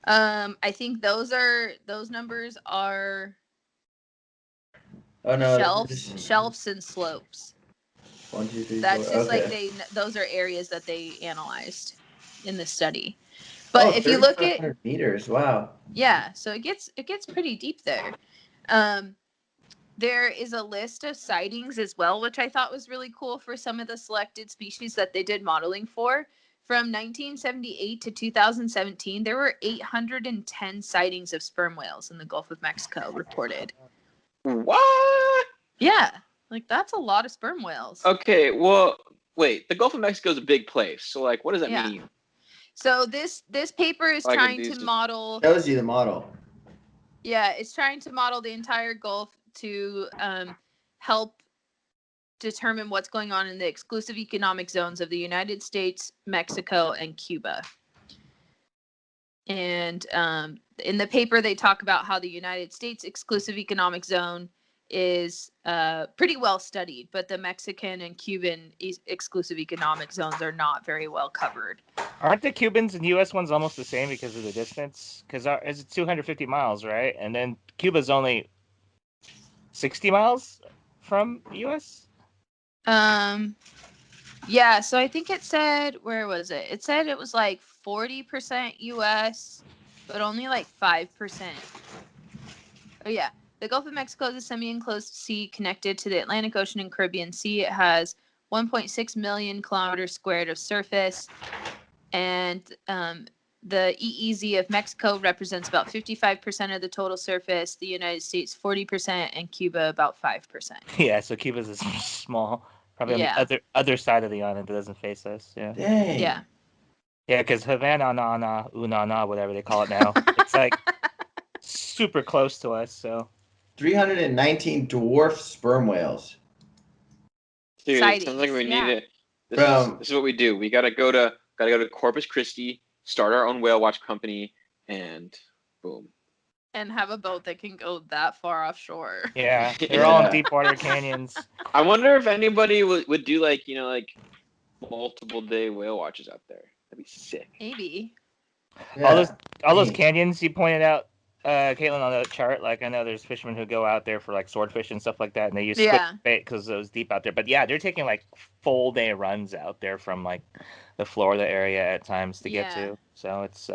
I think those numbers are Oh no, shelves and slopes. 1, 2, 3, 4. That's just Okay. like those are areas that they analyzed in the study. But if you look at 3,500 meters, wow. yeah, so it gets pretty deep there. There is a list of sightings as well, which I thought was really cool for some of the selected species that they did modeling for. From 1978 to 2017, there were 810 sightings of sperm whales in the Gulf of Mexico reported. what? Yeah, like that's a lot of sperm whales. Okay, well, wait. The Gulf of Mexico is a big place, so like, what does that Yeah. mean? So this paper is Like, trying these to just- model. Shows you the model. Yeah, it's trying to model the entire Gulf to help determine what's going on in the exclusive economic zones of the United States, Mexico, and Cuba. And in the paper, they talk about how the United States exclusive economic zone is pretty well studied, but the Mexican and Cuban exclusive economic zones are not very well covered. Aren't the Cubans and U.S. ones almost the same because of the distance? Because it's 250 miles, right? And then Cuba's only 60 miles from U.S. Yeah, so I think it said, where was it? It said it was like 40% US, but only like 5%. Oh, yeah. The Gulf of Mexico is a semi-enclosed sea connected to the Atlantic Ocean and Caribbean Sea. It has 1.6 million kilometers squared of surface, and the EEZ of Mexico represents about 55% of the total surface, the United States 40%, and Cuba about 5%. Yeah, so Cuba's is small. Probably on the other side of the island that doesn't face us. Yeah. Dang. Yeah. Yeah, because Havana, Unana, whatever they call it now, it's like super close to us. So 319 dwarf sperm whales. Dude, Sightings, it sounds like we need yeah. it. This is what we do. We gotta go to Corpus Christi, start our own whale watch company, and boom. And have a boat that can go that far offshore. yeah, they're all in deep water canyons. I wonder if anybody would do like multiple day whale watches out there. That'd be sick. Maybe. Yeah. All those canyons you pointed out, Caitlin, on the chart. Like I know there's fishermen who go out there for like swordfish and stuff like that, and they use squid bait because it was deep out there. But yeah, they're taking like full day runs out there from like the Florida area at times to get to. So it's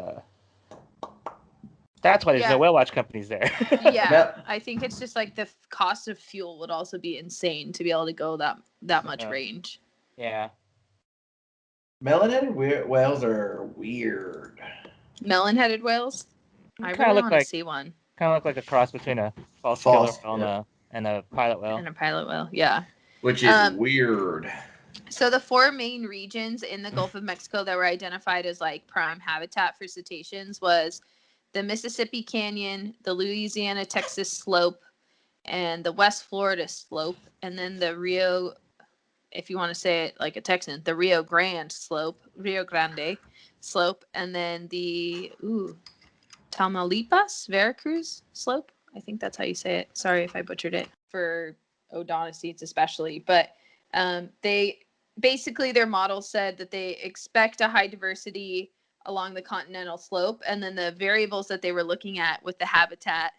that's why there's no whale watch companies there. Yeah, I think it's just like the cost of fuel would also be insane to be able to go that much range. Yeah. Melon-headed whales are weird. Melon-headed whales? I really want to see one. Kind of look like a cross between a false killer whale and a pilot whale. And a pilot whale, yeah. Which is weird. So the 4 main regions in the Gulf of Mexico that were identified as like prime habitat for cetaceans was the Mississippi Canyon, the Louisiana-Texas slope, and the West Florida slope, and then the Rio, if you want to say it like a Texan, the Rio Grande slope, and then the Tamaulipas, Veracruz slope. I think that's how you say it. Sorry if I butchered it. For odontocetes especially, but they basically, their model said that they expect a high diversity along the continental slope, and then the variables that they were looking at with the habitat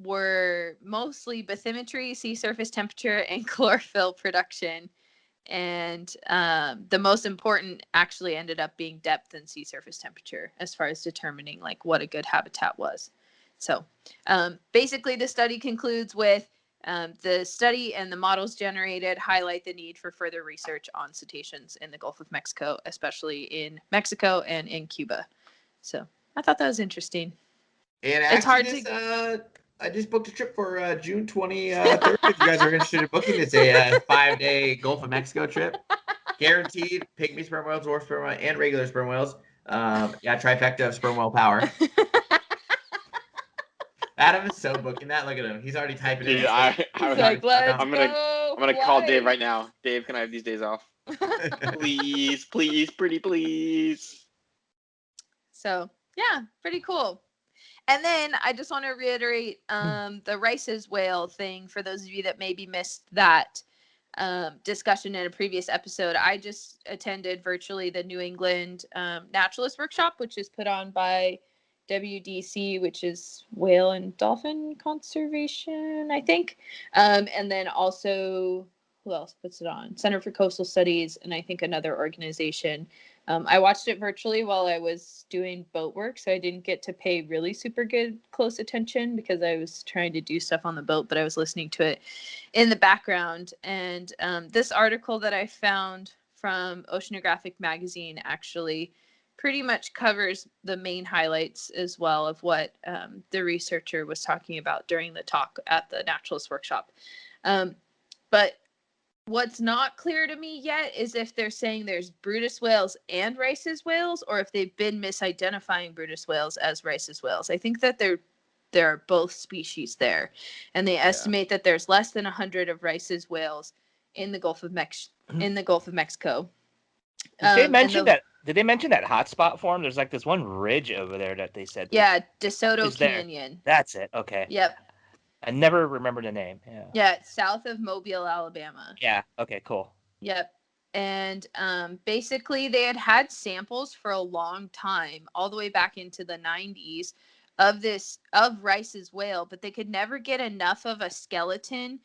were mostly bathymetry, sea surface temperature, and chlorophyll production. And the most important actually ended up being depth and sea surface temperature as far as determining like what a good habitat was. So basically the study concludes with the study and the models generated highlight the need for further research on cetaceans in the Gulf of Mexico, especially in Mexico and in Cuba. So I thought that was interesting. And it's hard to. I just booked a trip for June 23rd. If you guys are interested in booking, it's a 5-day Gulf of Mexico trip. Guaranteed pygmy sperm whales, dwarf sperm whales, and regular sperm whales. Trifecta of sperm whale power. Adam is so booking that. Look at him. He's already typing Dude, it. He's like, let's I'm gonna call Dave fly. right now. Dave, can I have these days off? Please, please, pretty please. So yeah, pretty cool. And then I just want to reiterate the Rice's whale thing for those of you that maybe missed that discussion in a previous episode. I just attended virtually the New England Naturalist Workshop, which is put on by WDC, which is Whale and Dolphin Conservation, I think. And then also, who else puts it on? Center for Coastal Studies, and I think another organization. I watched it virtually while I was doing boat work, so I didn't get to pay really super good close attention because I was trying to do stuff on the boat, but I was listening to it in the background. And this article that I found from Oceanographic Magazine actually pretty much covers the main highlights as well of what the researcher was talking about during the talk at the Naturalist Workshop. But what's not clear to me yet is if they're saying there's Brutus whales and Rice's whales, or if they've been misidentifying Brutus whales as Rice's whales. I think that there are both species there, and they estimate that there's less than 100 of Rice's whales in the Gulf of Mexico. Did they mention that? Did they mention that hotspot for them? There's like this one ridge over there that they said. Yeah, DeSoto Canyon. That's it. Okay. Yep. I never remember the name. Yeah. Yeah, it's south of Mobile, Alabama. Yeah. Okay. Cool. Yep. And basically, they had samples for a long time, all the way back into the 90s, of Rice's whale, but they could never get enough of a skeleton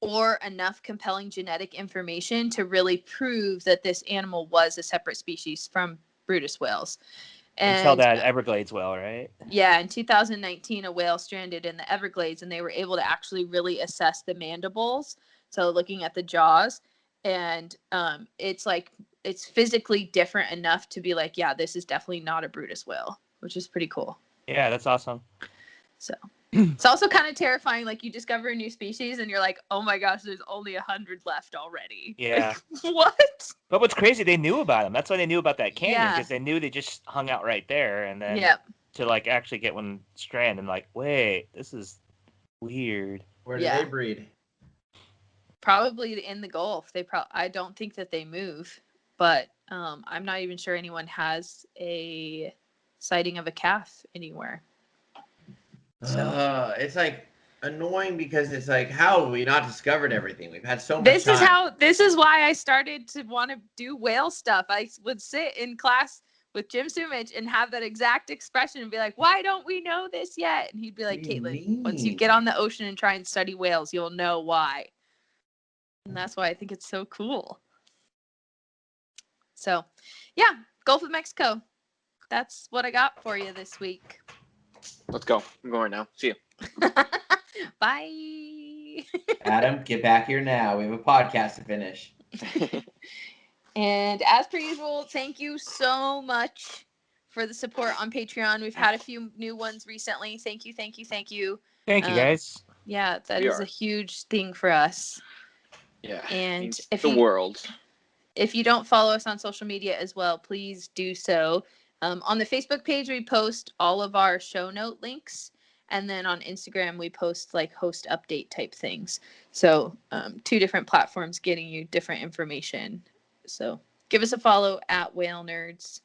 or enough compelling genetic information to really prove that this animal was a separate species from Brutus whales. Until that Everglades whale, right? Yeah, in 2019, a whale stranded in the Everglades, and they were able to actually really assess the mandibles. So looking at the jaws, and it's physically different enough to be like, yeah, this is definitely not a Brutus whale, which is pretty cool. Yeah, that's awesome. So it's also kind of terrifying. Like, you discover a new species and you're like, oh my gosh, there's only 100 left already. Yeah. Like, what? But what's crazy, they knew about them. That's why they knew about that canyon, because Yeah. they knew they just hung out right there. And then to like actually get one strand and like, wait, this is weird. Where do they breed? Probably in the Gulf. I don't think that they move, but I'm not even sure anyone has a sighting of a calf anywhere. So it's like annoying because it's like, how have we not discovered everything? We've had so much time. This is why I started to want to do whale stuff. I would sit in class with Jim Sumich and have that exact expression and be like, why don't we know this yet? And he'd be like, Caitlin, once you get on the ocean and try and study whales, you'll know why. And that's why I think it's so cool. So, yeah, Gulf of Mexico. That's what I got for you this week. Let's go. I'm going right now. See you. Bye. Adam, get back here now. We have a podcast to finish. And as per usual, thank you so much for the support on Patreon. We've had a few new ones recently. Thank you. Thank you, guys. Yeah, that is a huge thing for us. Yeah. And world. If you don't follow us on social media as well, please do so. On the Facebook page, we post all of our show note links. And then on Instagram, we post like host update type things. So 2 different platforms getting you different information. So give us a follow at Whale Nerds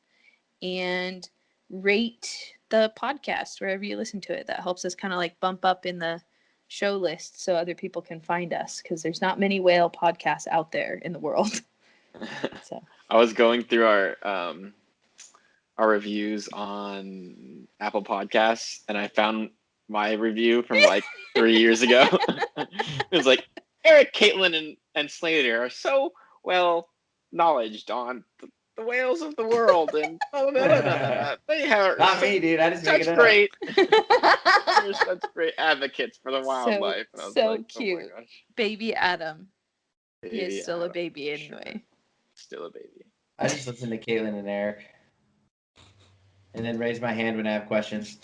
and rate the podcast wherever you listen to it. That helps us kind of like bump up in the show list so other people can find us, because there's not many whale podcasts out there in the world. So I was going through our reviews on Apple Podcasts, and I found my review from like 3 years ago. It was like, Eric, Caitlin, and Slater are so well knowledged on the whales of the world, and they have not me, dude. I just make it up. Great. You're such great advocates for the wildlife. So, like, cute, oh my gosh. Baby Adam. He is still a baby anyway. Sure. Still a baby. I just listen to Caitlin and Eric, and then raise my hand when I have questions.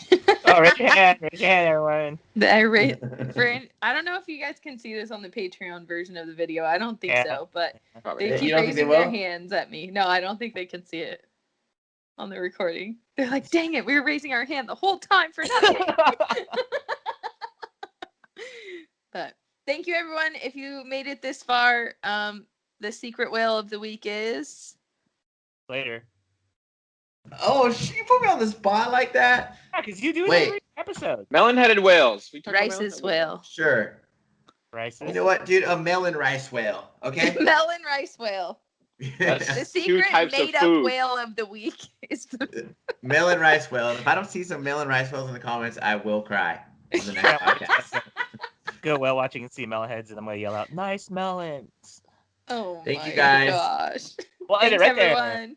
Oh, raise your hand, everyone. I don't know if you guys can see this on the Patreon version of the video. I don't think so, but they keep raising their hands at me. No, I don't think they can see it on the recording. They're like, dang it, we were raising our hand the whole time for nothing. But thank you, everyone. If you made it this far, the secret whale of the week is Later. Oh, you put me on the spot like that? Yeah, because you do it Wait. every episode. Melon-headed whales. We talked about Rice's melon-headed whale. Sure. Rices. You know what, dude? A melon rice whale. Okay. Melon rice whale. That's The two secret types of made-up food. whale of the week is the Melon rice whale. If I don't see some melon rice whales in the comments, I will cry on the next podcast. Go whale watching and see melonheads, and I'm gonna yell out, "Nice melons!" Oh Thank my you, guys. gosh. Well, I did it Thanks, right there. everyone.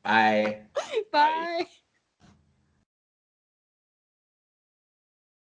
Bye. Bye.